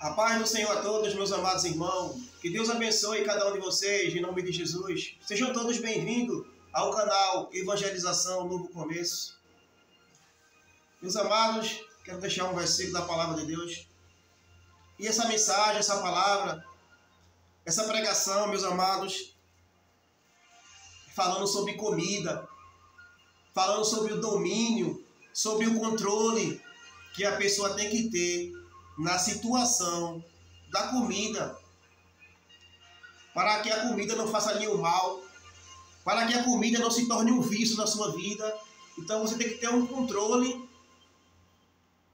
A paz do Senhor a todos, meus amados irmãos. Que Deus abençoe cada um de vocês, em nome de Jesus. Sejam todos bem-vindos ao canal Evangelização Novo Começo. Meus amados, quero deixar um versículo da Palavra de Deus. E essa mensagem, essa palavra, essa pregação, meus amados, falando sobre comida, falando sobre o domínio, sobre o controle que a pessoa tem que ter na situação da comida, para que a comida não faça nenhum mal, para que a comida não se torne um vício na sua vida. Então você tem que ter um controle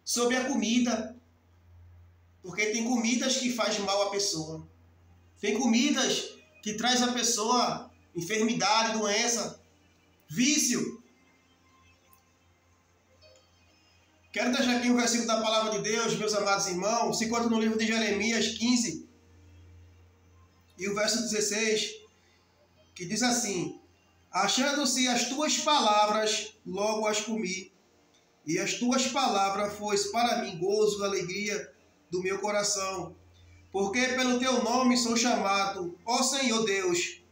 sobre a comida, porque tem comidas que fazem mal à pessoa, tem comidas que traz à pessoa enfermidade, doença, vício. Quero deixar aqui um versículo da Palavra de Deus, meus amados irmãos. Se encontra no livro de Jeremias 15, e o verso 16, que diz assim: achando-se as tuas palavras, logo as comi, e as tuas palavras fois para mim gozo e alegria do meu coração, porque pelo teu nome sou chamado, ó Senhor Deus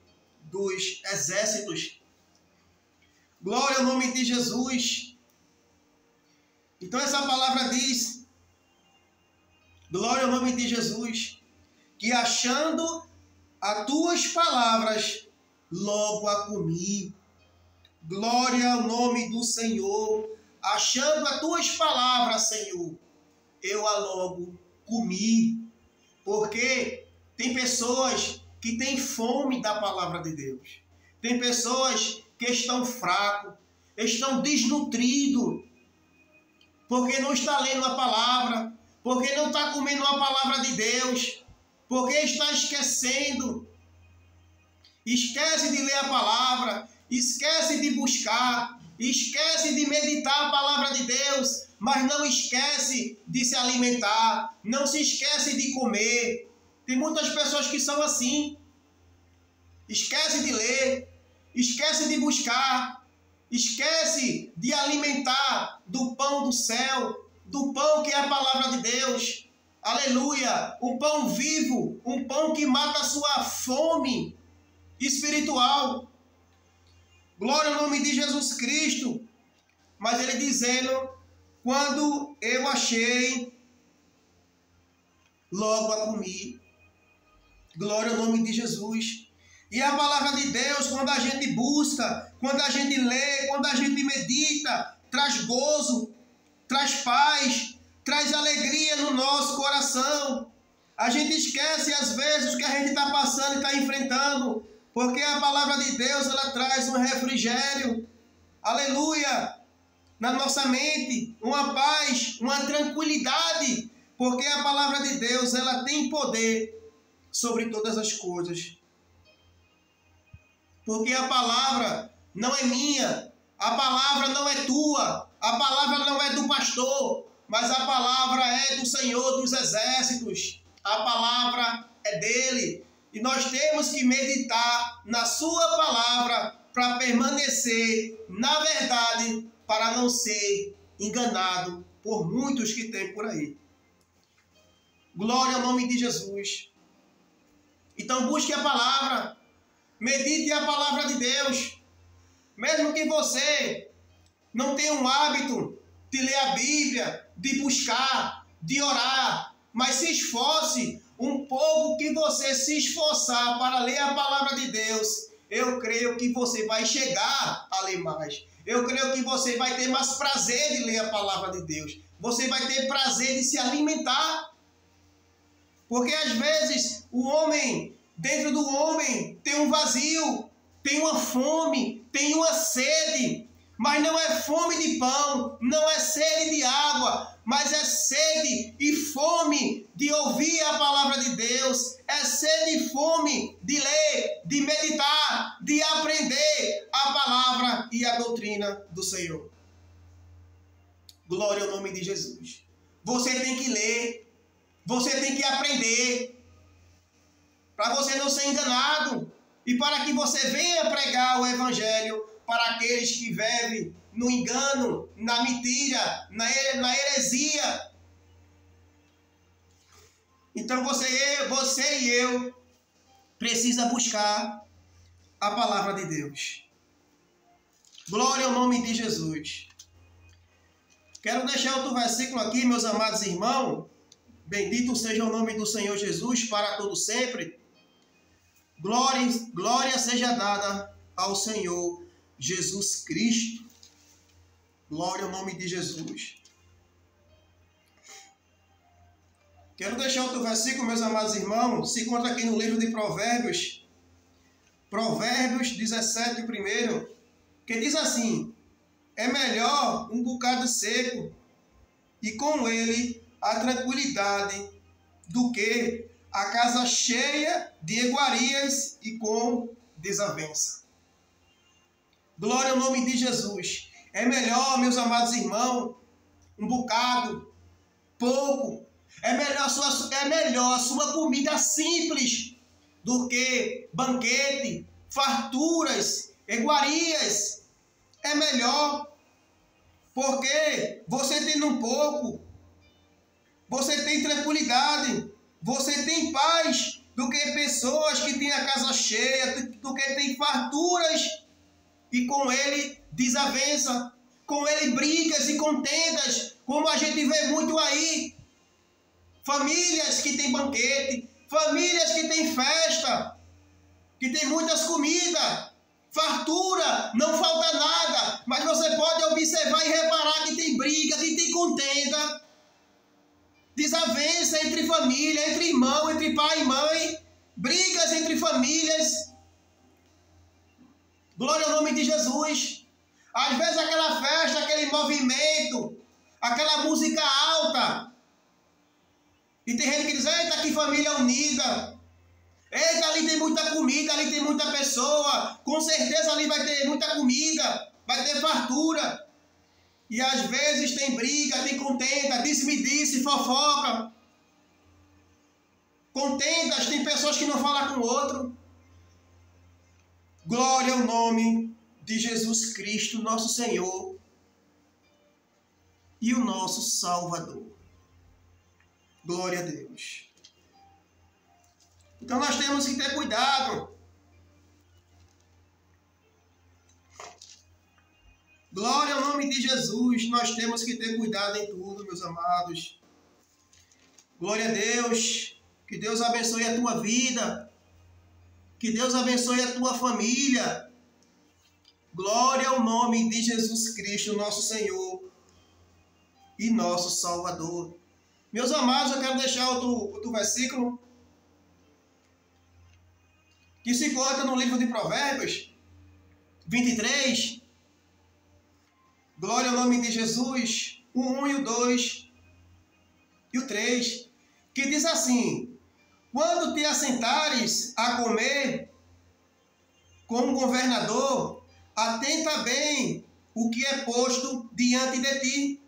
dos exércitos. Glória ao nome de Jesus. Então essa palavra diz, glória ao nome de Jesus, que achando as tuas palavras, logo a comi. Glória ao nome do Senhor. Achando as tuas palavras, Senhor, eu a logo comi. Porque tem pessoas que têm fome da palavra de Deus. Tem pessoas que estão fracos, estão desnutridos, porque não está lendo a palavra, porque não está comendo a palavra de Deus, porque está esquecendo. Esquece de ler a palavra, esquece de buscar, esquece de meditar a palavra de Deus, mas não esquece de se alimentar, não se esquece de comer. Tem muitas pessoas que são assim. Esquece de ler, esquece de buscar, esquece de alimentar do pão do céu, do pão que é a palavra de Deus. Aleluia! Um pão vivo, um pão que mata a sua fome espiritual. Glória ao nome de Jesus Cristo. Mas ele dizendo, quando eu achei, logo a comi. Glória ao nome de Jesus. E a palavra de Deus, quando a gente busca, quando a gente lê, quando a gente medita, traz gozo, traz paz, traz alegria no nosso coração. A gente esquece às vezes o que a gente está passando e está enfrentando, porque a palavra de Deus, ela traz um refrigério, aleluia, na nossa mente, uma paz, uma tranquilidade, porque a palavra de Deus, ela tem poder sobre todas as coisas. Porque a palavra não é minha, a palavra não é tua, a palavra não é do pastor, mas a palavra é do Senhor dos exércitos. A palavra é dele. E nós temos que meditar na sua palavra para permanecer na verdade, para não ser enganado por muitos que tem por aí. Glória ao nome de Jesus. Então busque a palavra. Medite a palavra de Deus. Mesmo que você não tenha um hábito de ler a Bíblia, de buscar, de orar, mas se esforce um pouco, que você se esforçar para ler a palavra de Deus, eu creio que você vai chegar a ler mais. Eu creio que você vai ter mais prazer de ler a palavra de Deus. Você vai ter prazer de se alimentar. Porque às vezes o homem, dentro do homem, tem um vazio, tem uma fome, tem uma sede, mas não é fome de pão, não é sede de água, mas é sede e fome de ouvir a palavra de Deus, é sede e fome de ler, de meditar, de aprender a palavra e a doutrina do Senhor. Glória ao nome de Jesus. Você tem que ler, você tem que aprender, para você não ser enganado e para que você venha pregar o Evangelho para aqueles que vivem no engano, na mentira, na heresia. Então você e eu precisa buscar a palavra de Deus. Glória ao nome de Jesus. Quero deixar outro versículo aqui, meus amados irmãos. Bendito seja o nome do Senhor Jesus para todo sempre. Glória seja dada ao Senhor Jesus Cristo. Glória ao nome de Jesus. Quero deixar outro versículo, meus amados irmãos. Se encontra aqui no livro de Provérbios. Provérbios 17, primeiro. Que diz assim: é melhor um bocado seco e com ele a tranquilidade do que a casa cheia de iguarias e com desavença. Glória ao nome de Jesus. É melhor, meus amados irmãos, um bocado, pouco. É melhor a sua comida simples do que banquete, farturas, iguarias. É melhor, porque você tendo um pouco, você tem tranquilidade, você tem paz, do que pessoas que têm a casa cheia, do que tem farturas e com ele desavença, com ele brigas e contendas, como a gente vê muito aí. Famílias que têm banquete, famílias que têm festa, que tem muitas comidas, fartura, não falta nada, mas você pode observar e reparar que tem briga, que tem contenda, desavença entre família, entre irmão, entre pai e mãe, brigas entre famílias. Glória ao nome de Jesus. Às vezes aquela festa, aquele movimento, aquela música alta. E tem gente que diz: eita, que família unida. Eita, ali tem muita comida, ali tem muita pessoa. Com certeza ali vai ter muita comida, vai ter fartura. E às vezes tem briga, tem contenda, disse-me-disse, fofoca. Contendas, tem pessoas que não falam com o outro. Glória ao nome de Jesus Cristo, nosso Senhor e o nosso Salvador. Glória a Deus. Então nós temos que ter cuidado. Glória ao nome de Jesus. Nós temos que ter cuidado em tudo, meus amados. Glória a Deus. Que Deus abençoe a tua vida. Que Deus abençoe a tua família. Glória ao nome de Jesus Cristo, nosso Senhor e nosso Salvador. Meus amados, eu quero deixar outro versículo que se encontra no livro de Provérbios 23. Glória ao nome de Jesus. O 1 e o 2 e o 3. Que diz assim: quando te assentares a comer com um governador, atenta bem o que é posto diante de ti.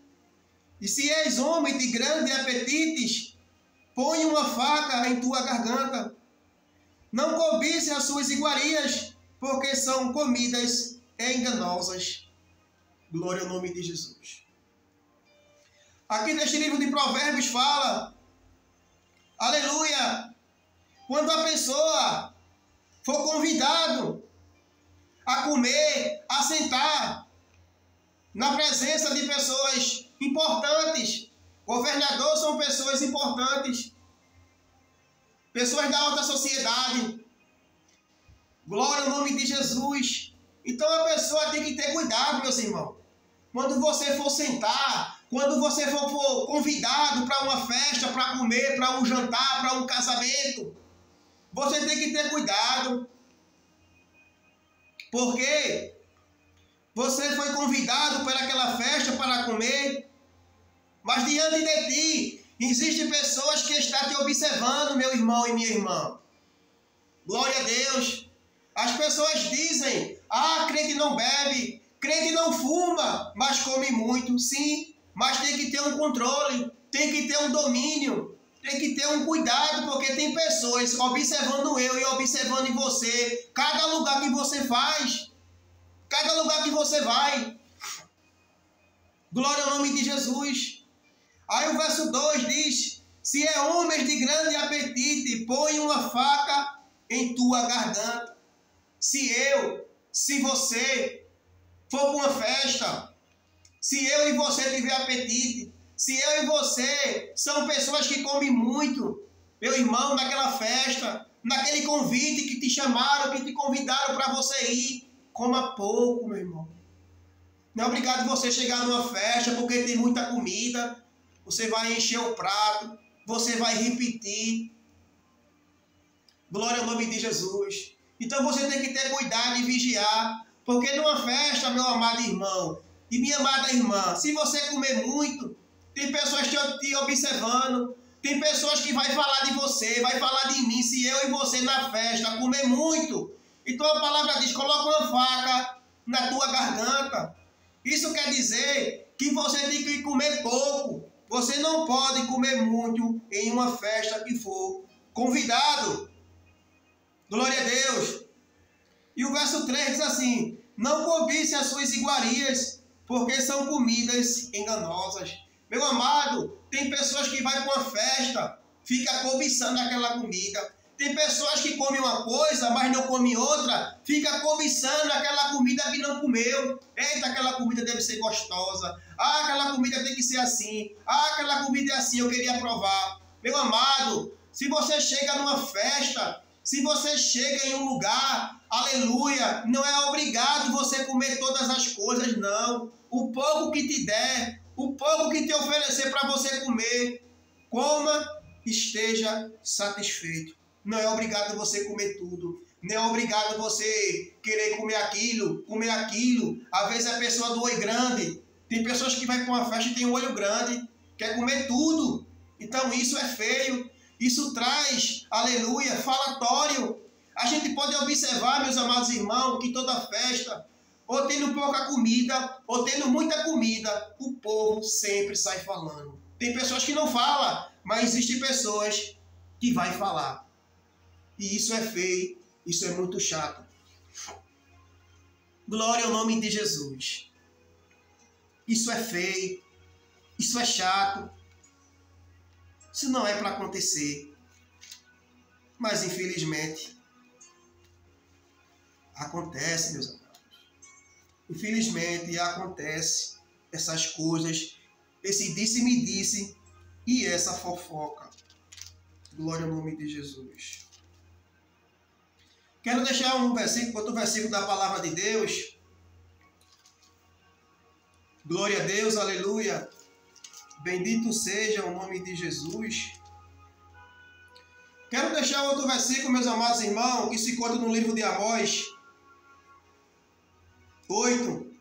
E se és homem de grande apetites, põe uma faca em tua garganta. Não cobice as suas iguarias, porque são comidas enganosas. Glória ao nome de Jesus. Aqui neste livro de Provérbios fala, aleluia, quando a pessoa for convidado a comer, a sentar na presença de pessoas importantes. Governadores são pessoas importantes, pessoas da alta sociedade. Glória ao nome de Jesus. Então a pessoa tem que ter cuidado, meus irmãos. Quando você for sentar, quando você for convidado para uma festa, para comer, para um jantar, para um casamento, você tem que ter cuidado. Porque você foi convidado para aquela festa para comer, mas diante de ti existem pessoas que estão te observando, meu irmão e minha irmã. Glória a Deus. As pessoas dizem: ah, crente não bebe, crente não fuma, mas come muito. Sim, mas tem que ter um controle, tem que ter um domínio, tem que ter um cuidado, porque tem pessoas observando eu e observando em você, cada lugar que você faz, cada lugar que você vai. Glória ao nome de Jesus. Aí o verso 2 diz: Se é homem de grande apetite, põe uma faca em tua garganta. Se você for para uma festa, se eu e você tiver apetite, se eu e você são pessoas que comem muito, meu irmão, naquela festa, naquele convite que te chamaram, que te convidaram para você ir, coma pouco, meu irmão. Não é obrigado você chegar numa festa porque tem muita comida, você vai encher o prato, você vai repetir. Glória ao nome de Jesus. Então você tem que ter cuidado e vigiar, porque numa festa, meu amado irmão e minha amada irmã, se você comer muito, tem pessoas te observando, tem pessoas que vão falar de você, vai falar de mim, se eu e você na festa comer muito. Então a palavra diz, coloca uma faca na tua garganta. Isso quer dizer que você tem que comer pouco. Você não pode comer muito em uma festa que for convidado. Glória a Deus. E o verso 3 diz assim, não cobice as suas iguarias, porque são comidas enganosas. Meu amado, tem pessoas que vão para uma festa, fica cobiçando aquela comida. Tem pessoas que comem uma coisa, mas não comem outra, fica cobiçando aquela comida que não comeu. Eita, aquela comida deve ser gostosa. Ah, aquela comida tem que ser assim. Ah, aquela comida é assim, eu queria provar. Meu amado, se você chega numa festa, se você chega em um lugar, aleluia, não é obrigado você comer todas as coisas, não. O pouco que te der, o pouco que te oferecer para você comer, coma, esteja satisfeito. Não é obrigado você comer tudo. Não é obrigado você querer comer aquilo, comer aquilo. Às vezes a pessoa do olho grande. Tem pessoas que vão para uma festa e tem um olho grande, quer comer tudo. Então isso é feio. Isso traz, aleluia, falatório. A gente pode observar, meus amados irmãos, que toda festa, ou tendo pouca comida, ou tendo muita comida, o povo sempre sai falando. Tem pessoas que não falam, mas existem pessoas que vai falar. E isso é feio, isso é muito chato. Glória ao nome de Jesus. Isso é feio, isso é chato. Isso não é para acontecer. Mas infelizmente, acontece, meus amados. Infelizmente acontece essas coisas, esse disse-me-disse e essa fofoca. Glória ao nome de Jesus. Quero deixar outro versículo da palavra de Deus. Glória a Deus, aleluia. Bendito seja o nome de Jesus. Quero deixar outro versículo, meus amados irmãos, que se encontra no livro de Amós 8,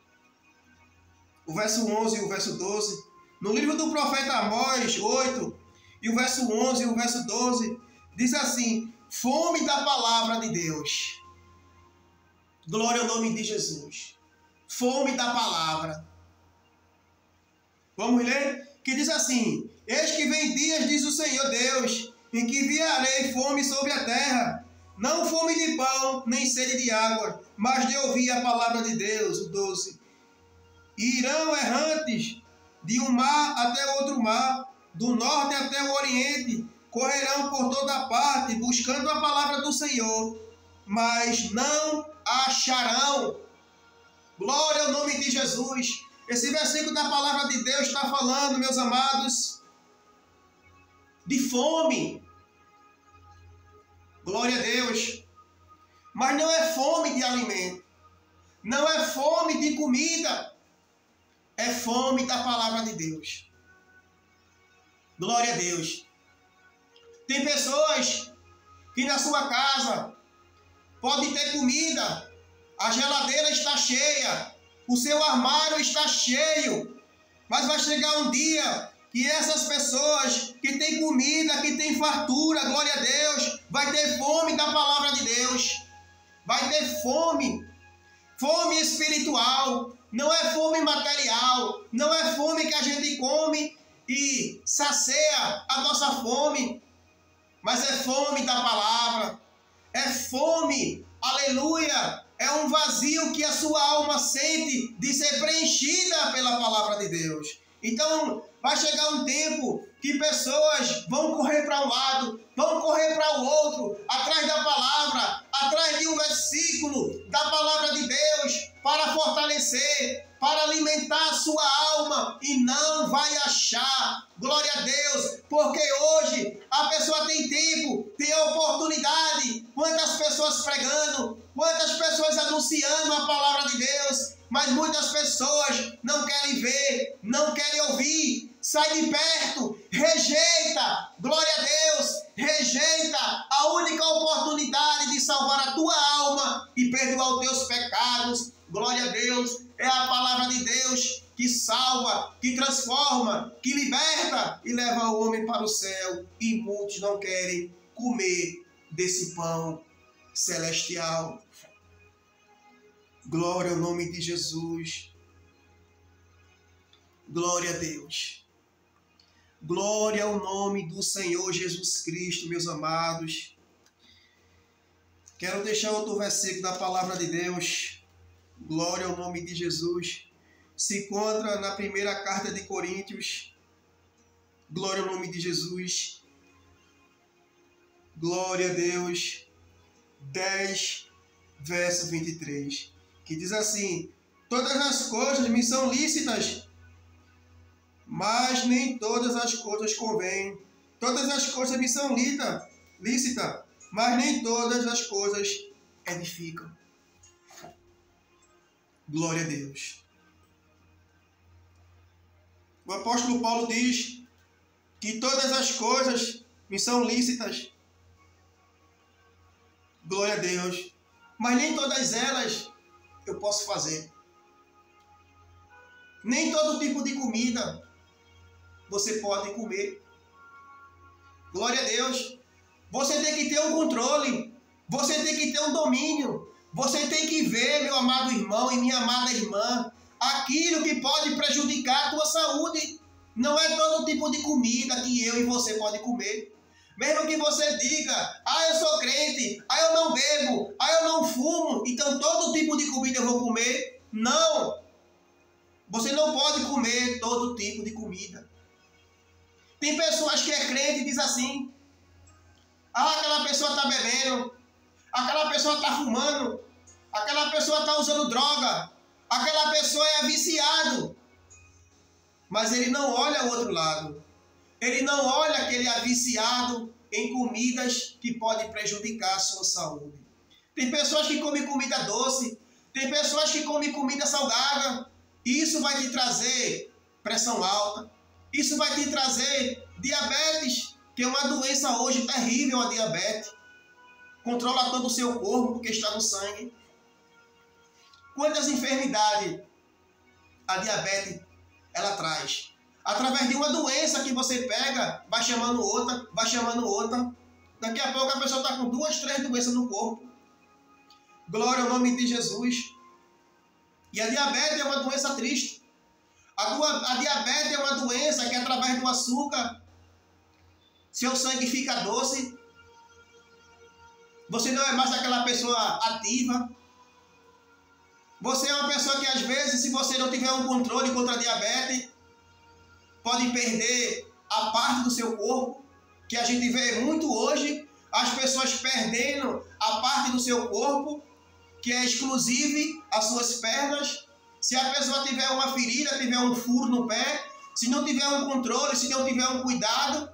o verso 11 e o verso 12. No livro do profeta Amós 8, e o verso 11 e o verso 12, diz assim, fome da palavra de Deus. Glória ao nome de Jesus. Fome da palavra. Vamos ler? Que diz assim, eis que vem dias, diz o Senhor Deus, em que enviarei fome sobre a terra, não fome de pão, nem sede de água, mas de ouvir a palavra de Deus, o 12. E irão errantes de um mar até outro mar, do norte até o oriente, correrão por toda parte, buscando a palavra do Senhor, mas não acharão. Glória ao nome de Jesus. Esse versículo da palavra de Deus está falando, meus amados, de fome. Glória a Deus. Mas não é fome de alimento. Não é fome de comida. É fome da palavra de Deus. Glória a Deus. Tem pessoas que na sua casa pode ter comida, a geladeira está cheia, o seu armário está cheio, mas vai chegar um dia que essas pessoas que têm comida, que têm fartura, glória a Deus, vai ter fome da palavra de Deus, vai ter fome, fome espiritual, não é fome material, não é fome que a gente come e sacia a nossa fome, mas é fome da palavra, é fome, aleluia, é um vazio que a sua alma sente de ser preenchida pela palavra de Deus. Então, vai chegar um tempo que pessoas vão correr para um lado, vão correr para o outro, atrás da palavra, atrás de um versículo da palavra de Deus, para fortalecer, para alimentar a sua alma, e não vai achar. Glória a Deus, porque hoje a pessoa tem tempo, tem oportunidade. Quantas pessoas pregando, quantas pessoas anunciando a palavra de Deus, mas muitas pessoas não querem ver, não querem ouvir. Sai de perto, rejeita, glória a Deus, rejeita a única oportunidade de salvar a tua alma e perdoar os teus pecados. Glória a Deus, é a palavra de Deus que salva, que transforma, que liberta e leva o homem para o céu. E muitos não querem comer desse pão celestial. Glória ao nome de Jesus. Glória a Deus. Glória ao nome do Senhor Jesus Cristo, meus amados. Quero deixar outro versículo da palavra de Deus. Glória ao nome de Jesus. Se encontra na primeira carta de Coríntios. Glória ao nome de Jesus. Glória a Deus. 10, verso 23. Que diz assim: todas as coisas me são lícitas, mas nem todas as coisas convêm. Todas as coisas me são lícitas, mas nem todas as coisas edificam. Glória a Deus. O apóstolo Paulo diz que todas as coisas me são lícitas. Glória a Deus. Mas nem todas elas eu posso fazer. Nem todo tipo de comida você pode comer. Glória a Deus. Você tem que ter um controle. Você tem que ter um domínio. Você tem que ver, meu amado irmão e minha amada irmã, aquilo que pode prejudicar a tua saúde. Não é todo tipo de comida que eu e você pode comer. Mesmo que você diga: eu sou crente, eu não bebo, eu não fumo, então todo tipo de comida eu vou comer. Não. Você não pode comer todo tipo de comida. Tem pessoas que é crente e diz assim: aquela pessoa está bebendo, aquela pessoa está fumando, aquela pessoa está usando droga, aquela pessoa é viciado. Mas ele não olha o outro lado. Ele não olha que ele é viciado em comidas que podem prejudicar a sua saúde. Tem pessoas que comem comida doce, tem pessoas que comem comida salgada. E isso vai te trazer pressão alta. Isso vai te trazer diabetes, que é uma doença hoje terrível, a diabetes. Controla todo o seu corpo porque está no sangue. Quantas enfermidades a diabetes ela traz? Através de uma doença que você pega, vai chamando outra, vai chamando outra. Daqui a pouco a pessoa está com 2, 3 doenças no corpo. Glória ao nome de Jesus. E a diabetes é uma doença triste. A diabetes é uma doença que através do açúcar, seu sangue fica doce. Você não é mais aquela pessoa ativa. Você é uma pessoa que às vezes, se você não tiver um controle contra a diabetes, pode perder a parte do seu corpo, que a gente vê muito hoje, as pessoas perdendo a parte do seu corpo, que é exclusiva às suas pernas. Se a pessoa tiver uma ferida, tiver um furo no pé, se não tiver um controle, se não tiver um cuidado,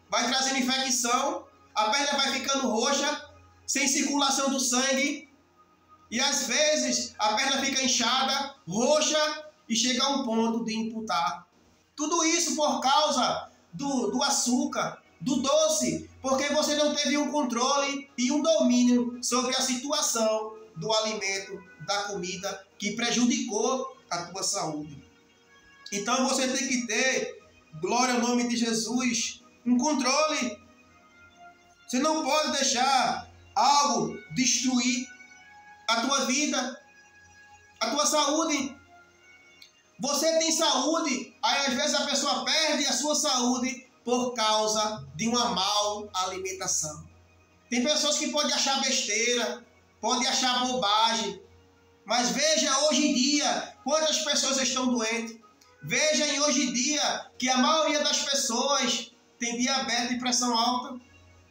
vai trazendo infecção, a perna vai ficando roxa, sem circulação do sangue, e às vezes a perna fica inchada, roxa, e chega a um ponto de amputar. Tudo isso por causa do açúcar, do doce, porque você não teve um controle e um domínio sobre a situação do alimento, da comida, que prejudicou a tua saúde. Então você tem que ter, glória ao nome de Jesus, um controle. Você não pode deixar algo destruir a tua vida, a tua saúde. Você tem saúde, aí às vezes a pessoa perde a sua saúde por causa de uma mal alimentação. Tem pessoas que podem achar besteira, podem achar bobagem, mas veja hoje em dia quantas pessoas estão doentes, Vejam hoje em dia que a maioria das pessoas tem diabetes e pressão alta.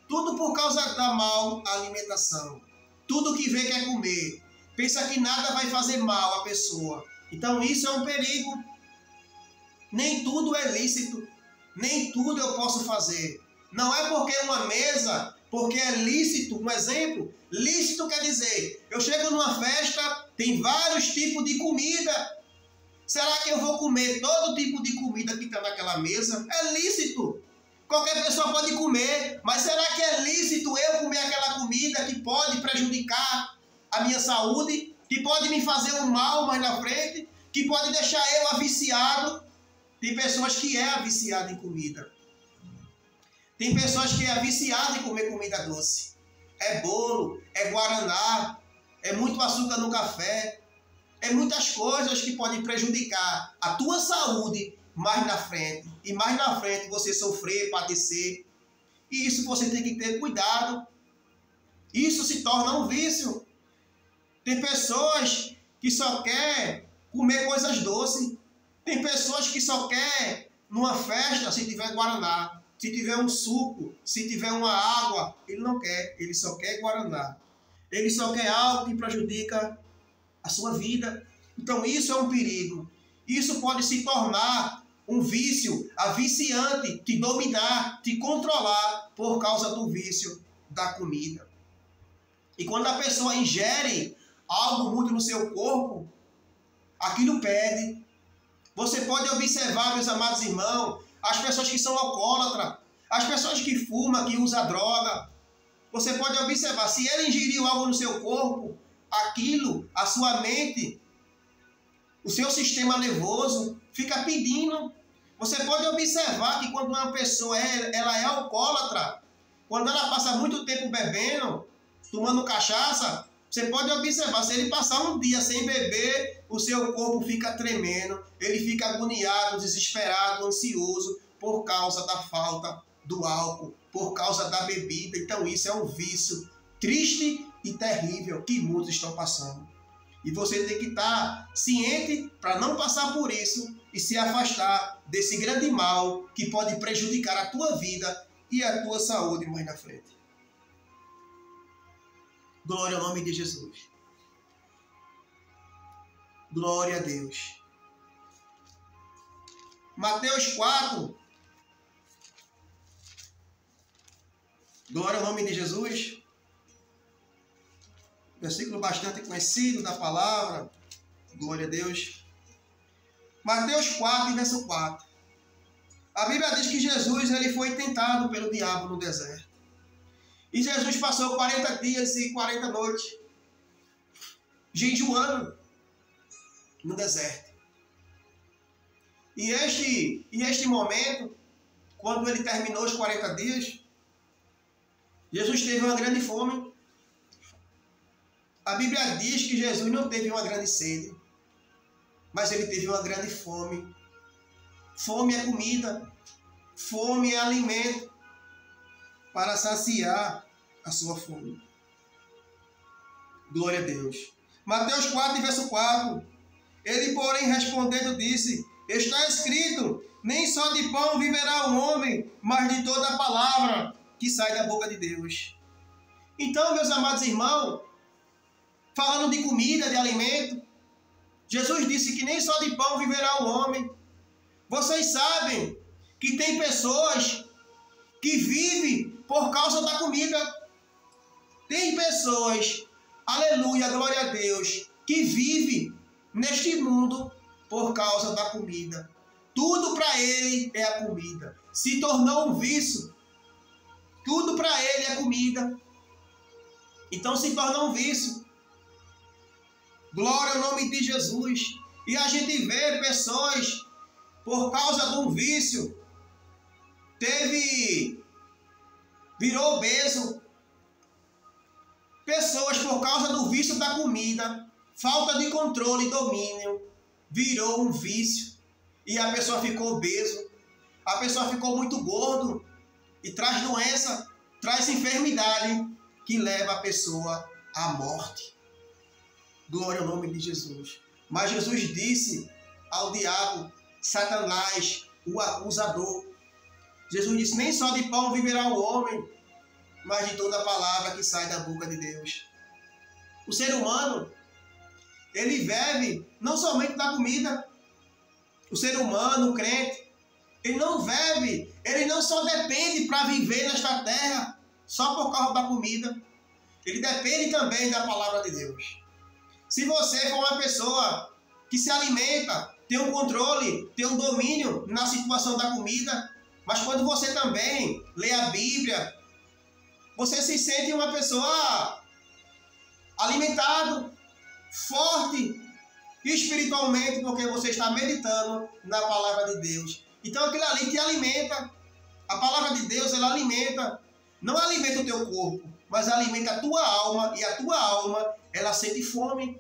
Tudo por causa da mal alimentação. Tudo que vê quer comer. Pensa que nada vai fazer mal à pessoa. Então isso é um perigo. Nem tudo é lícito. Nem tudo eu posso fazer. Não é porque uma mesa, porque é lícito. Um exemplo, lícito quer dizer, eu chego numa festa, tem vários tipos de comida. Será que eu vou comer todo tipo de comida que está naquela mesa? É lícito. Qualquer pessoa pode comer, mas será que é lícito eu comer aquela comida que pode prejudicar a minha saúde, que pode me fazer um mal mais na frente, que pode deixar eu viciado? Tem pessoas que é viciada em comida. Tem pessoas que é viciada em comer comida doce. É bolo, é guaraná, é muito açúcar no café, é muitas coisas que podem prejudicar a tua saúde mais na frente. E mais na frente você sofrer, padecer. E isso você tem que ter cuidado. Isso se torna um vício. Tem pessoas que só quer comer coisas doces. Tem pessoas que só quer numa festa se tiver guaraná, se tiver um suco, se tiver uma água. Ele não quer, ele só quer guaraná. Ele só quer algo que prejudica a sua vida. Então isso é um perigo. Isso pode se tornar um vício, a viciante, te dominar, te controlar por causa do vício da comida. E quando a pessoa ingere algo muito no seu corpo, aquilo perde. Você pode observar, meus amados irmãos, as pessoas que são alcoólatras, as pessoas que fumam, que usam droga. Você pode observar, se ele ingeriu algo no seu corpo, aquilo, a sua mente, o seu sistema nervoso fica pedindo. Você pode observar que quando uma pessoa ela é alcoólatra, quando ela passa muito tempo bebendo, tomando cachaça, você pode observar, se ele passar um dia sem beber, o seu corpo fica tremendo, ele fica agoniado, desesperado, ansioso, por causa da falta do álcool, por causa da bebida. Então isso é um vício triste e terrível que muitos estão passando. E você tem que estar ciente para não passar por isso e se afastar desse grande mal que pode prejudicar a tua vida e a tua saúde mais na frente. Glória ao nome de Jesus. Glória a Deus. Mateus 4. Glória ao nome de Jesus. Versículo bastante conhecido da palavra. Glória a Deus. Mateus 4, verso 4. A Bíblia diz que Jesus ele foi tentado pelo diabo no deserto. E Jesus passou 40 dias e 40 noites jejuando no deserto. E este momento, quando ele terminou os 40 dias, Jesus teve uma grande fome. A Bíblia diz que Jesus não teve uma grande sede, mas ele teve uma grande fome. Fome é comida, fome é alimento para saciar a sua fome. Glória a Deus. Mateus 4, verso 4. Ele, porém, respondendo, disse: está escrito, nem só de pão viverá o homem, mas de toda a palavra que sai da boca de Deus. Então, meus amados irmãos, falando de comida, de alimento, Jesus disse que nem só de pão viverá o homem. Vocês sabem que tem pessoas que vivem por causa da comida. Tem pessoas, aleluia, glória a Deus, que vivem neste mundo por causa da comida. Tudo para ele é a comida. Se tornou um vício. Tudo para ele é comida. Então se torna um vício. Glória ao nome de Jesus. E a gente vê pessoas, por causa de um vício, virou obeso. Pessoas, por causa do vício da comida, falta de controle e domínio, virou um vício. E a pessoa ficou obeso. A pessoa ficou muito gordo. E traz doença, traz enfermidade que leva a pessoa à morte. Glória ao nome de Jesus. Mas Jesus disse ao diabo Satanás, o acusador. Jesus disse, nem só de pão viverá o homem, mas de toda a palavra que sai da boca de Deus. O ser humano, ele vive não somente da comida. O ser humano, o crente, ele não vive, ele não só depende para viver nesta terra só por causa da comida. Ele depende também da palavra de Deus. Se você for uma pessoa que se alimenta, tem um controle, tem um domínio na situação da comida, mas quando você também lê a Bíblia, você se sente uma pessoa alimentado, forte espiritualmente, porque você está meditando na palavra de Deus. Então aquilo ali te alimenta. A palavra de Deus, ela alimenta, não alimenta o teu corpo, mas alimenta a tua alma, e a tua alma, ela sente fome.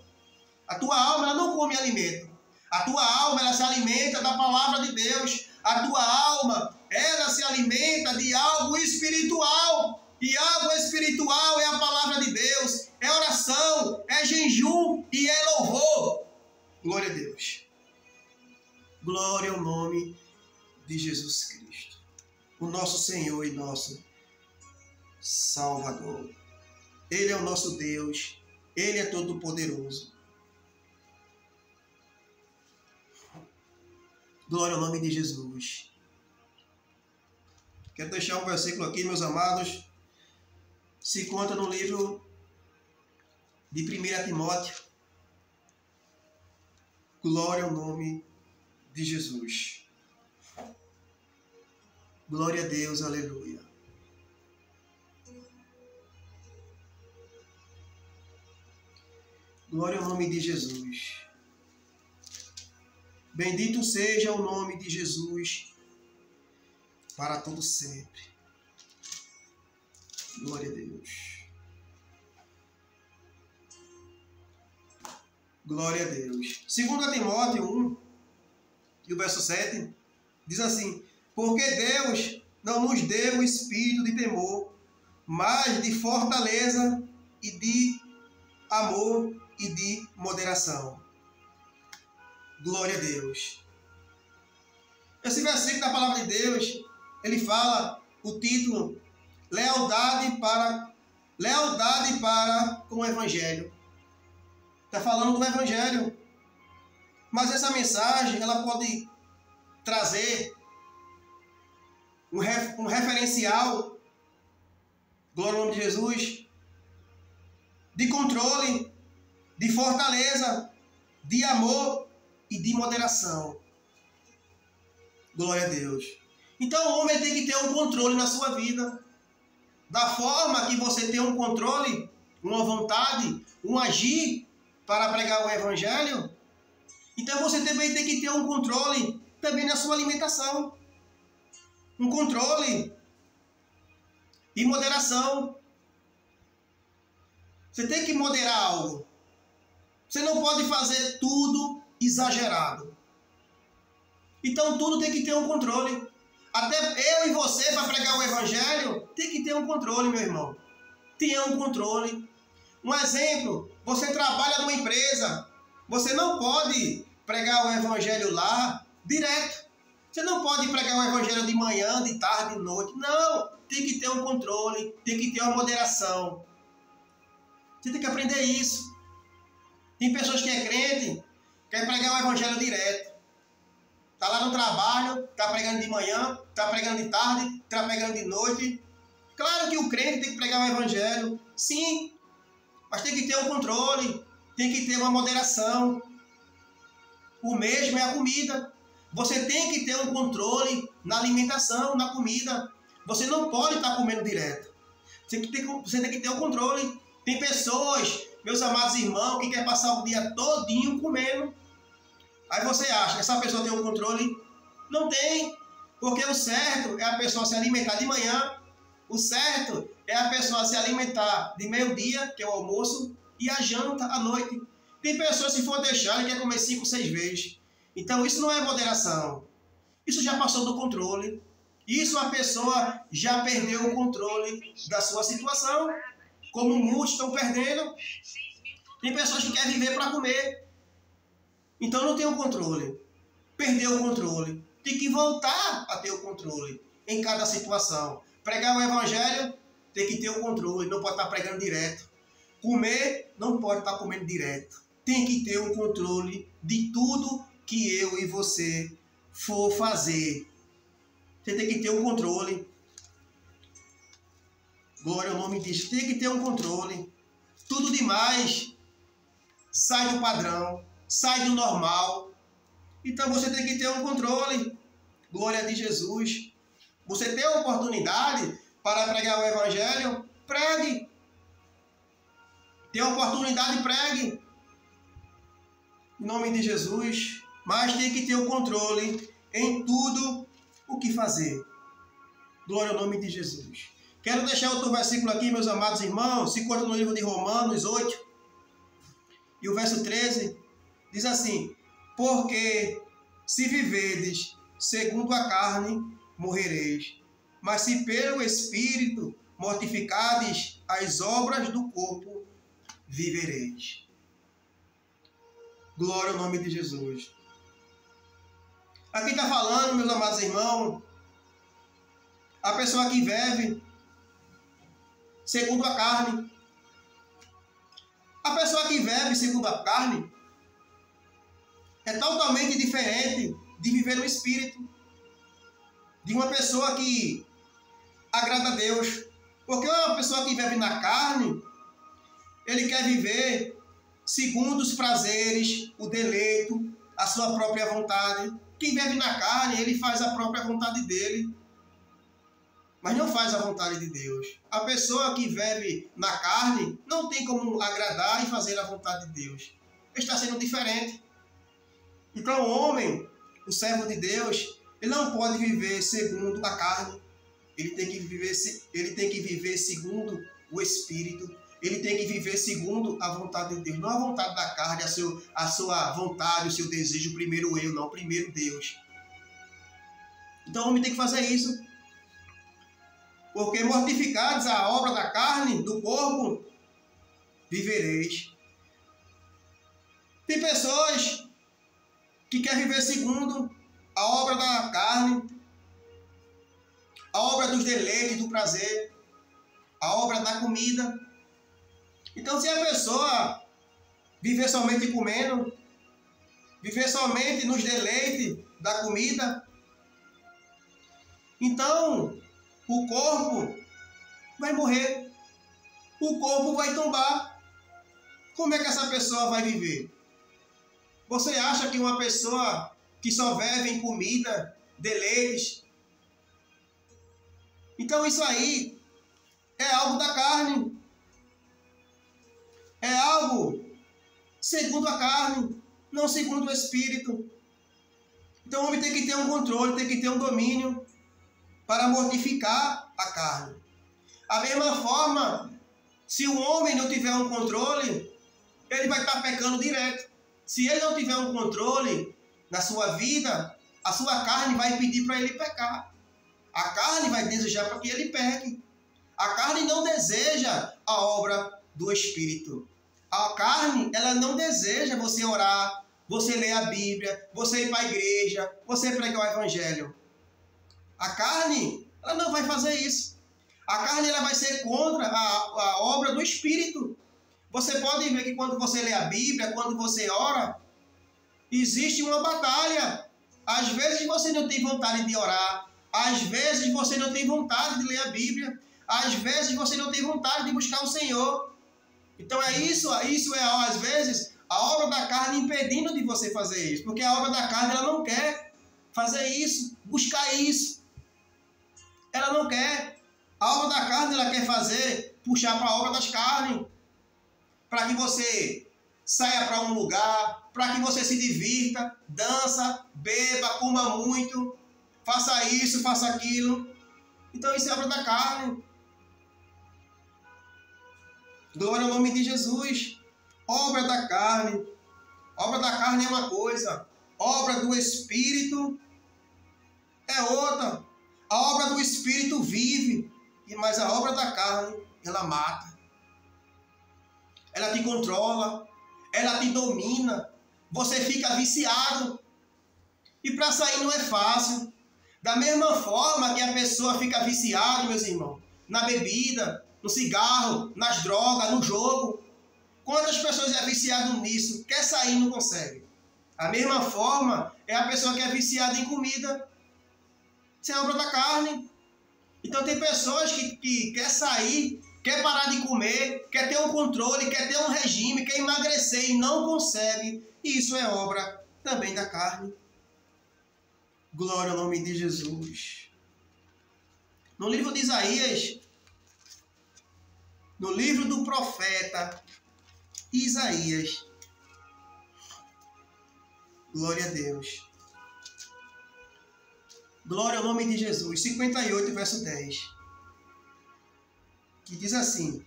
A tua alma, ela não come alimento. A tua alma, ela se alimenta da palavra de Deus. A tua alma, ela se alimenta de algo espiritual. E algo espiritual é a palavra de Deus, é oração, é jejum e é louvor. Glória a Deus. Glória ao nome de Jesus Cristo, o nosso Senhor e nosso Salvador. Ele é o nosso Deus, Ele é todo-poderoso. Glória ao nome de Jesus. Quero deixar um versículo aqui, meus amados. Se encontra no livro de 1 Timóteo. Glória ao nome de Jesus. Glória a Deus, aleluia. Glória ao nome de Jesus. Bendito seja o nome de Jesus para todo sempre. Glória a Deus. Glória a Deus. 2 Timóteo 1, e o verso 7, diz assim: porque Deus não nos deu o espírito de temor, mas de fortaleza e de amor e de moderação. Glória a Deus. Esse versículo da palavra de Deus, ele fala o título Lealdade para com o Evangelho. Está falando do Evangelho. Mas essa mensagem, ela pode trazer um referencial, glória ao nome de Jesus, de controle, de fortaleza, de amor e de moderação. Glória a Deus. Então o homem tem que ter um controle na sua vida. Da forma que você tem um controle, uma vontade, um agir para pregar o Evangelho, então você também tem que ter um controle também na sua alimentação. Um controle e moderação. Você tem que moderar algo. Você não pode fazer tudo exagerado. Então tudo tem que ter um controle. Até eu e você, para pregar o Evangelho, tem que ter um controle, meu irmão. Tenha um controle. Um exemplo, você trabalha numa empresa, você não pode pregar o Evangelho lá direto. Você não pode pregar o Evangelho de manhã, de tarde, de noite. Não, tem que ter um controle, tem que ter uma moderação. Você tem que aprender isso. Tem pessoas que é crente, quer pregar o Evangelho direto. Está lá no trabalho, está pregando de manhã, está pregando de tarde, está pregando de noite. Claro que o crente tem que pregar o Evangelho, sim, mas tem que ter um controle, tem que ter uma moderação. O mesmo é a comida. Você tem que ter um controle na alimentação, na comida. Você não pode estar comendo direto. Você tem que ter um controle. Tem pessoas, meus amados irmãos, que querem passar o dia todinho comendo. Aí você acha que essa pessoa tem um controle? Não tem. Porque o certo é a pessoa se alimentar de manhã. O certo é a pessoa se alimentar de meio-dia, que é o almoço, e a janta à noite. Tem pessoas, se for deixar, quer comer 5, 6 vezes. Então isso não é moderação. Isso já passou do controle. Isso a pessoa já perdeu o controle da sua situação. Como muitos estão perdendo. Tem pessoas que querem viver para comer. Então não tem o controle. perdeu o controle. Tem que voltar a ter o controle em cada situação. Pregar o evangelho, tem que ter o controle, não pode estar pregando direto. Comer, não pode estar comendo direto. Tem que ter um controle de tudo que eu e você for fazer. Você tem que ter um controle. Glória ao nome disso. Tem que ter um controle. Tudo demais sai do padrão, sai do normal. Então você tem que ter um controle. Glória a Jesus. Você tem a oportunidade para pregar o evangelho? Pregue. Tem a oportunidade, pregue. Em nome de Jesus. Mas tem que ter o controle em tudo o que fazer. Glória ao nome de Jesus. Quero deixar outro versículo aqui, meus amados irmãos. Se encontra no livro de Romanos 8. E o verso 13 diz assim: porque se viverdes segundo a carne, morrereis. Mas se pelo Espírito mortificardes as obras do corpo, vivereis. Glória ao nome de Jesus. Aqui está falando, meus amados irmãos, a pessoa que vive segundo a carne. A pessoa que vive segundo a carne é totalmente diferente de viver no Espírito. De uma pessoa que agrada a Deus. Porque uma pessoa que vive na carne, ele quer viver segundo os prazeres, o deleito, a sua própria vontade. Quem vive na carne, ele faz a própria vontade dele, mas não faz a vontade de Deus. A pessoa que vive na carne não tem como agradar e fazer a vontade de Deus. Está sendo diferente. Então o homem, o servo de Deus, ele não pode viver segundo a carne. Ele tem que viver segundo o Espírito. Ele tem que viver segundo a vontade de Deus. Não a vontade da carne, a sua vontade, o seu desejo. Primeiro eu, não. Primeiro Deus. Então o homem tem que fazer isso. Porque mortificados a obra da carne, do corpo, vivereis. Tem pessoas que querem viver segundo a obra da carne, a obra dos deleites, do prazer, a obra da comida. Então, se a pessoa viver somente comendo, viver somente nos deleites da comida, então o corpo vai morrer, o corpo vai tombar. Como é que essa pessoa vai viver? Você acha que uma pessoa que só vive em comida, deleites, então isso aí é algo da carne. É algo segundo a carne, não segundo o Espírito. Então o homem tem que ter um controle, tem que ter um domínio para mortificar a carne. A mesma forma, se o homem não tiver um controle, ele vai estar pecando direto. Se ele não tiver um controle na sua vida, a sua carne vai pedir para ele pecar. A carne vai desejar para que ele peque. A carne não deseja a obra do Espírito. A carne, ela não deseja você orar, você ler a Bíblia, você ir para a igreja, você pregar o Evangelho. A carne, ela não vai fazer isso. A carne, ela vai ser contra a obra do Espírito. Você pode ver que quando você lê a Bíblia, quando você ora, existe uma batalha. Às vezes você não tem vontade de orar, às vezes você não tem vontade de ler a Bíblia, às vezes você não tem vontade de buscar o Senhor. Então isso é às vezes a obra da carne impedindo de você fazer isso, porque a obra da carne ela não quer fazer isso, buscar isso. Ela não quer. A obra da carne ela quer fazer, puxar para a obra das carnes, para que você saia para um lugar, para que você se divirta, dança, beba, coma muito, faça isso, faça aquilo. Então isso é obra da carne. Glória ao nome de Jesus. Obra da carne. Obra da carne é uma coisa. Obra do Espírito é outra. A obra do Espírito vive. Mas a obra da carne, ela mata. Ela te controla. Ela te domina. Você fica viciado. E para sair não é fácil. Da mesma forma que a pessoa fica viciada, meus irmãos, na bebida, no cigarro, nas drogas, no jogo. Quantas pessoas é viciado nisso, quer sair e não consegue? A mesma forma é a pessoa que é viciada em comida. Isso é obra da carne. Então tem pessoas que quer sair, quer parar de comer, quer ter um controle, quer ter um regime, quer emagrecer e não consegue. E isso é obra também da carne. Glória ao nome de Jesus. No livro de Isaías, no livro do profeta Isaías, glória a Deus. Glória ao nome de Jesus. 58, verso 10. Que diz assim: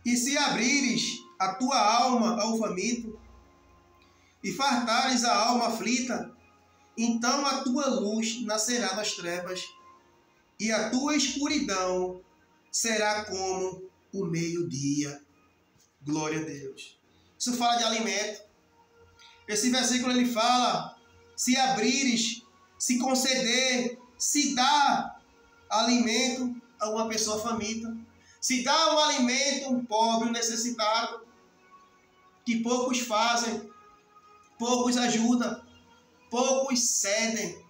E se abrires a tua alma ao faminto, e fartares a alma aflita, então a tua luz nascerá das trevas, e a tua escuridão será como o meio-dia. Glória a Deus. Isso fala de alimento. Esse versículo ele fala: se abrires, se conceder, se dá alimento a uma pessoa faminta, se dá um alimento a um pobre, um necessitado, que poucos fazem, poucos ajudam, poucos cedem,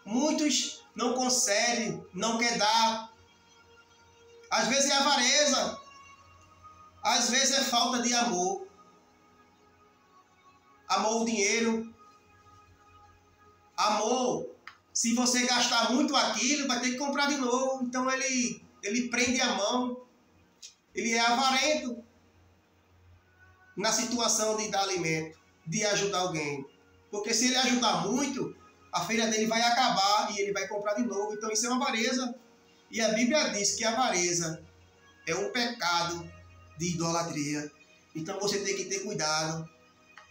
muitos não concedem, não quer dar. Às vezes é avareza, às vezes é falta de amor. Amor ao dinheiro. Amor, se você gastar muito aquilo, vai ter que comprar de novo. Então ele prende a mão. Ele é avarento na situação de dar alimento, de ajudar alguém. Porque se ele ajudar muito, a feira dele vai acabar e ele vai comprar de novo. Então isso é uma avareza. E a Bíblia diz que a avareza é um pecado de idolatria. Então você tem que ter cuidado.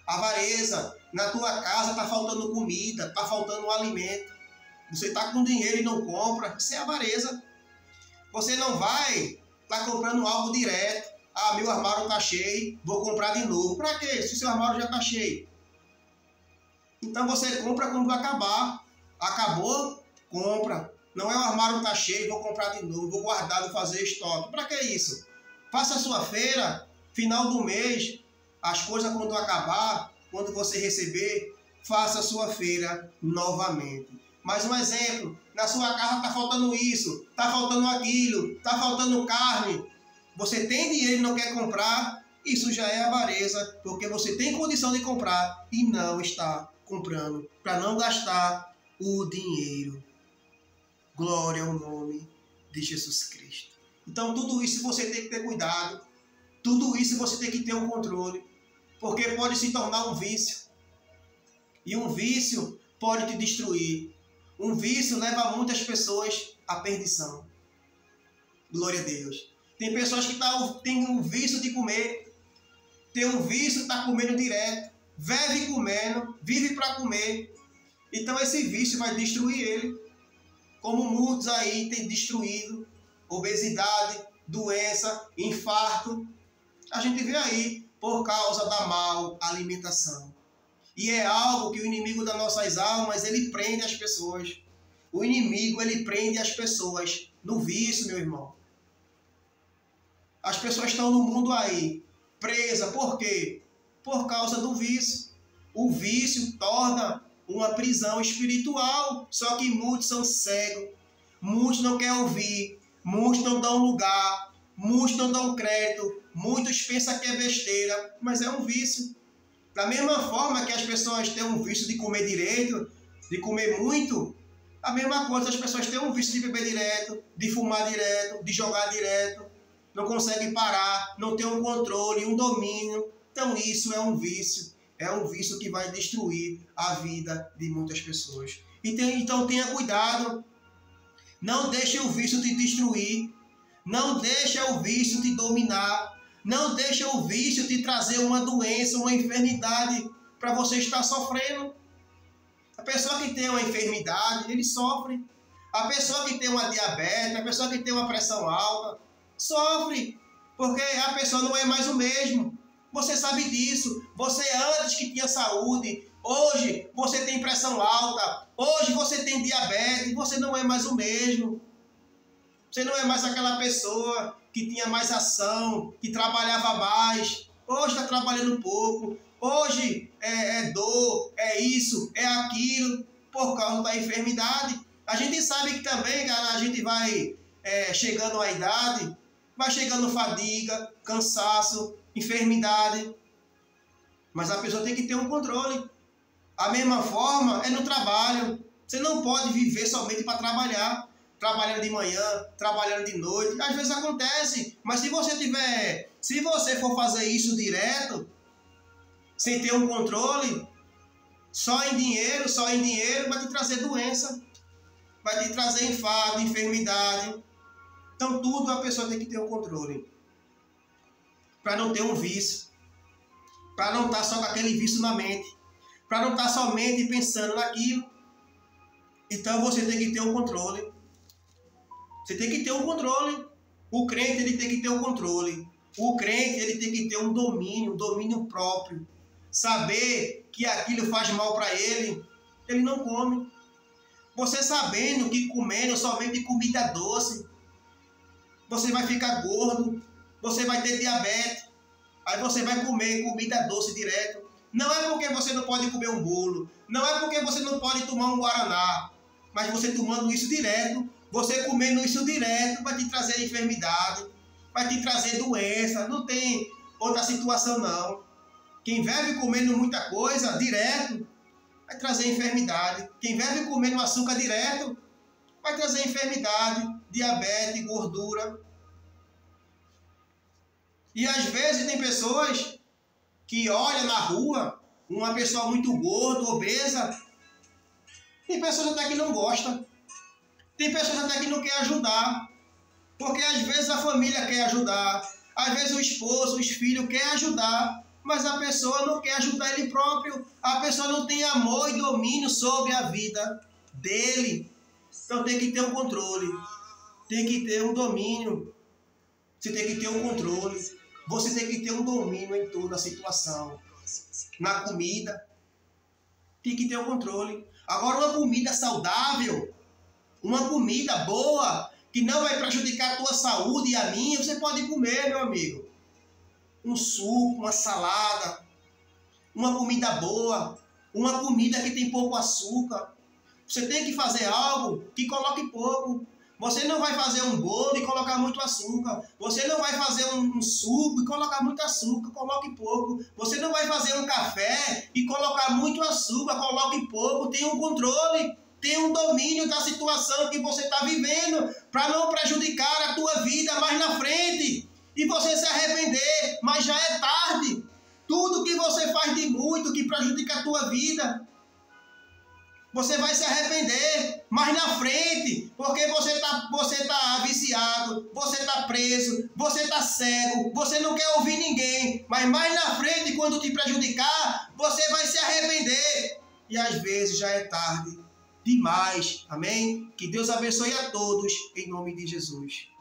Avareza, na tua casa está faltando comida, está faltando alimento. Você está com dinheiro e não compra, isso é avareza. Você não vai estar comprando algo direto. Ah, meu armário está cheio, vou comprar de novo. Para quê? Se o seu armário já está cheio. Então você compra quando acabar. Acabou, compra. Não é o armário está cheio, vou comprar de novo, vou guardar, vou fazer estoque. Para que isso? Faça a sua feira, final do mês. As coisas quando acabar, quando você receber, faça a sua feira novamente. Mais um exemplo, na sua casa está faltando isso, está faltando aquilo, está faltando carne. Você tem dinheiro e não quer comprar, isso já é avareza, porque você tem condição de comprar e não está comprando, para não gastar o dinheiro. Glória ao nome de Jesus Cristo. Então tudo isso você tem que ter cuidado, tudo isso você tem que ter um controle. Porque pode se tornar um vício. E um vício pode te destruir. Um vício leva muitas pessoas à perdição. Glória a Deus. Tem pessoas que têm um vício de comer. Tem um vício de estar comendo direto. Vive comendo, vive para comer. Então esse vício vai destruir ele. Como muitos aí têm destruído. Obesidade, doença, infarto. A gente vê aí. Por causa da mal alimentação. E é algo que o inimigo das nossas almas, ele prende as pessoas. O inimigo, ele prende as pessoas no vício, meu irmão. As pessoas estão no mundo aí, presas. Por quê? Por causa do vício. O vício torna uma prisão espiritual. Só que muitos são cegos. Muitos não querem ouvir. Muitos não dão lugar. Muitos não dão crédito. Muitos pensam que é besteira, mas é um vício. Da mesma forma que as pessoas têm um vício de comer direito, de comer muito, a mesma coisa as pessoas têm um vício de beber direto, de fumar direto, de jogar direto, não conseguem parar, não tem um controle, um domínio. Então isso é um vício que vai destruir a vida de muitas pessoas. Então tenha cuidado, não deixe o vício te destruir, não deixe o vício te dominar. Não deixa o vício te trazer uma doença, uma enfermidade para você estar sofrendo. A pessoa que tem uma enfermidade, ele sofre. A pessoa que tem uma diabetes, a pessoa que tem uma pressão alta, sofre. Porque a pessoa não é mais o mesmo. Você sabe disso. Você antes que tinha saúde, Hoje você tem pressão alta. Hoje você tem diabetes. Você não é mais o mesmo. Você não é mais aquela pessoa que tinha mais ação, que trabalhava mais. Hoje está trabalhando pouco. Hoje é dor, é isso, é aquilo, por causa da enfermidade. A gente sabe que também, cara, a gente vai chegando à idade, vai chegando fadiga, cansaço, enfermidade. Mas a pessoa tem que ter um controle. A mesma forma é no trabalho. Você não pode viver somente para trabalhar. Trabalhando de manhã, trabalhando de noite. Às vezes acontece. Mas se você for fazer isso direto, sem ter um controle, só em dinheiro, vai te trazer doença. Vai te trazer enfado, enfermidade. Então tudo a pessoa tem que ter um controle. Para não ter um vício. Para não estar só com aquele vício na mente. Para não estar somente pensando naquilo. Então você tem que ter um controle. Você tem que ter um controle. O crente ele tem que ter um controle. O crente ele tem que ter um domínio próprio. Saber que aquilo faz mal para ele, ele não come. Você sabendo que comendo somente comida doce, você vai ficar gordo, você vai ter diabetes, aí você vai comer comida doce direto. Não é porque você não pode comer um bolo, não é porque você não pode tomar um guaraná, mas você tomando isso direto, você comendo isso direto, vai te trazer enfermidade, vai te trazer doença, não tem outra situação não. Quem vive comendo muita coisa direto, vai trazer enfermidade. Quem vive comendo açúcar direto, vai trazer enfermidade, diabetes, gordura. E às vezes tem pessoas que olham na rua, uma pessoa muito gorda, obesa, tem pessoas até que não gostam. Tem pessoas até que não querem ajudar. Porque às vezes a família quer ajudar, às vezes o esposo, os filhos querem ajudar, mas a pessoa não quer ajudar ele próprio. A pessoa não tem amor e domínio sobre a vida dele. Então tem que ter um controle. Tem que ter um domínio. Você tem que ter um controle. Você tem que ter um domínio em toda a situação. Na comida. Tem que ter um controle. Agora uma comida saudável, uma comida boa, que não vai prejudicar a tua saúde e a minha, você pode comer, meu amigo. Um suco, uma salada, uma comida boa, uma comida que tem pouco açúcar. Você tem que fazer algo que coloque pouco. Você não vai fazer um bolo e colocar muito açúcar. Você não vai fazer um suco e colocar muito açúcar, coloque pouco. Você não vai fazer um café e colocar muito açúcar, coloque pouco. Tem um controle, tem um domínio da situação que você está vivendo para não prejudicar a tua vida mais na frente. E você se arrepender, mas já é tarde. Tudo que você faz de muito que prejudica a tua vida, você vai se arrepender mais na frente, porque você tá viciado, você tá preso, você tá cego, você não quer ouvir ninguém, mas mais na frente, quando te prejudicar, você vai se arrepender. E às vezes já é tarde demais. Amém? Que Deus abençoe a todos, em nome de Jesus.